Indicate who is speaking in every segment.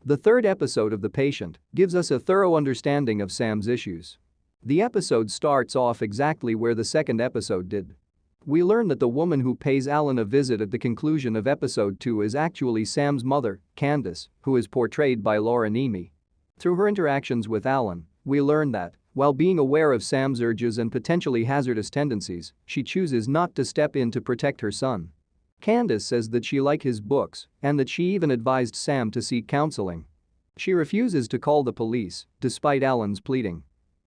Speaker 1: The third episode of The Patient gives us a thorough understanding of Sam's issues. The episode starts off exactly where the second episode did. We learn that the woman who pays Alan a visit at the conclusion of episode 2 is actually Sam's mother, Candace, who is portrayed by Laura Nemi. Through her interactions with Alan, we learn that, while being aware of Sam's urges and potentially hazardous tendencies, she chooses not to step in to protect her son. Candace says that she likes his books and that she even advised Sam to seek counseling. She refuses to call the police, despite Alan's pleading.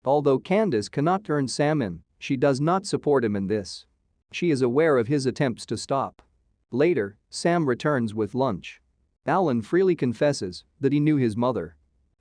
Speaker 1: Although Candace cannot turn Sam in, she does not support him in this. She is aware of his attempts to stop. Later, Sam returns with lunch. Alan freely confesses that he knew his mother.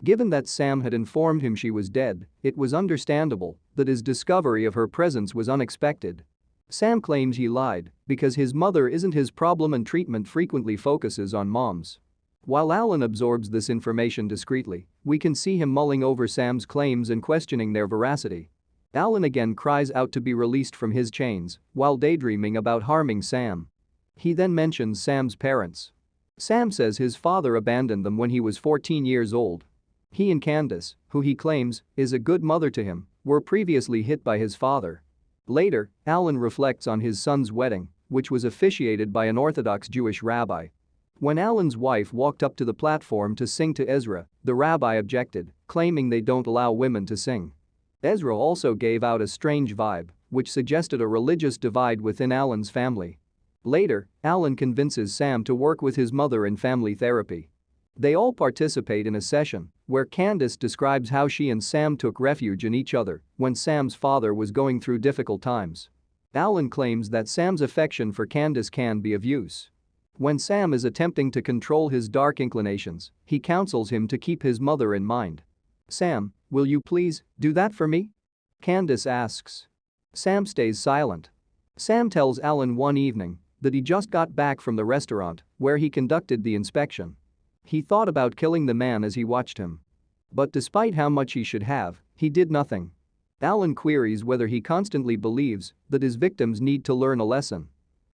Speaker 1: Given that Sam had informed him she was dead, it was understandable that his discovery of her presence was unexpected. Sam claims he lied because his mother isn't his problem and treatment frequently focuses on moms. While Alan absorbs this information discreetly, we can see him mulling over Sam's claims and questioning their veracity. Alan again cries out to be released from his chains while daydreaming about harming Sam. He then mentions Sam's parents. Sam says his father abandoned them when he was 14 years old. He and Candace, who he claims is a good mother to him, were previously hit by his father. Later, Alan reflects on his son's wedding, which was officiated by an Orthodox Jewish rabbi. When Alan's wife walked up to the platform to sing to Ezra, the rabbi objected, claiming they don't allow women to sing. Ezra also gave out a strange vibe, which suggested a religious divide within Alan's family. Later, Alan convinces Sam to work with his mother in family therapy. They all participate in a session where Candace describes how she and Sam took refuge in each other when Sam's father was going through difficult times. Alan claims that Sam's affection for Candace can be of use. When Sam is attempting to control his dark inclinations, he counsels him to keep his mother in mind. "Sam, will you please do that for me?" Candace asks. Sam stays silent. Sam tells Alan one evening that he just got back from the restaurant where he conducted the inspection. He thought about killing the man as he watched him. But despite how much he should have, he did nothing. Alan queries whether he constantly believes that his victims need to learn a lesson.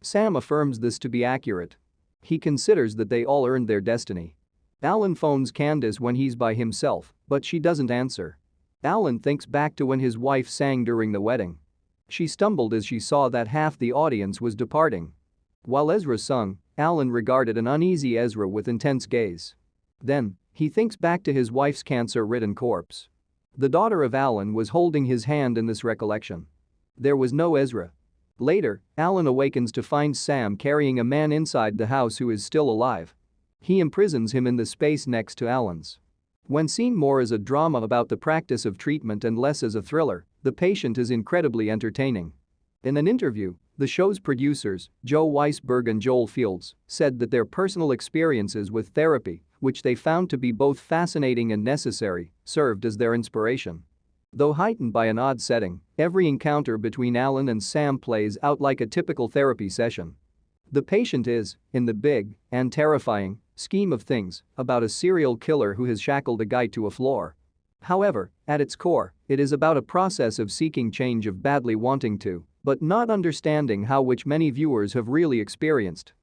Speaker 1: Sam affirms this to be accurate. He considers that they all earned their destiny. Alan phones Candace when he's by himself, but she doesn't answer. Alan thinks back to when his wife sang during the wedding. She stumbled as she saw that half the audience was departing. While Ezra sung, Alan regarded an uneasy Ezra with intense gaze. Then, he thinks back to his wife's cancer-ridden corpse. The daughter of Alan was holding his hand in this recollection. There was no Ezra. Later, Alan awakens to find Sam carrying a man inside the house who is still alive. He imprisons him in the space next to Alan's. When seen more as a drama about the practice of treatment and less as a thriller, The Patient is incredibly entertaining. In an interview, the show's producers, Joe Weisberg and Joel Fields, said that their personal experiences with therapy, which they found to be both fascinating and necessary, served as their inspiration. Though heightened by an odd setting, every encounter between Alan and Sam plays out like a typical therapy session. The Patient is, in the big and terrifying scheme of things, about a serial killer who has shackled a guy to a floor. However, at its core, it is about a process of seeking change, of badly wanting to, but not understanding how, which many viewers have really experienced.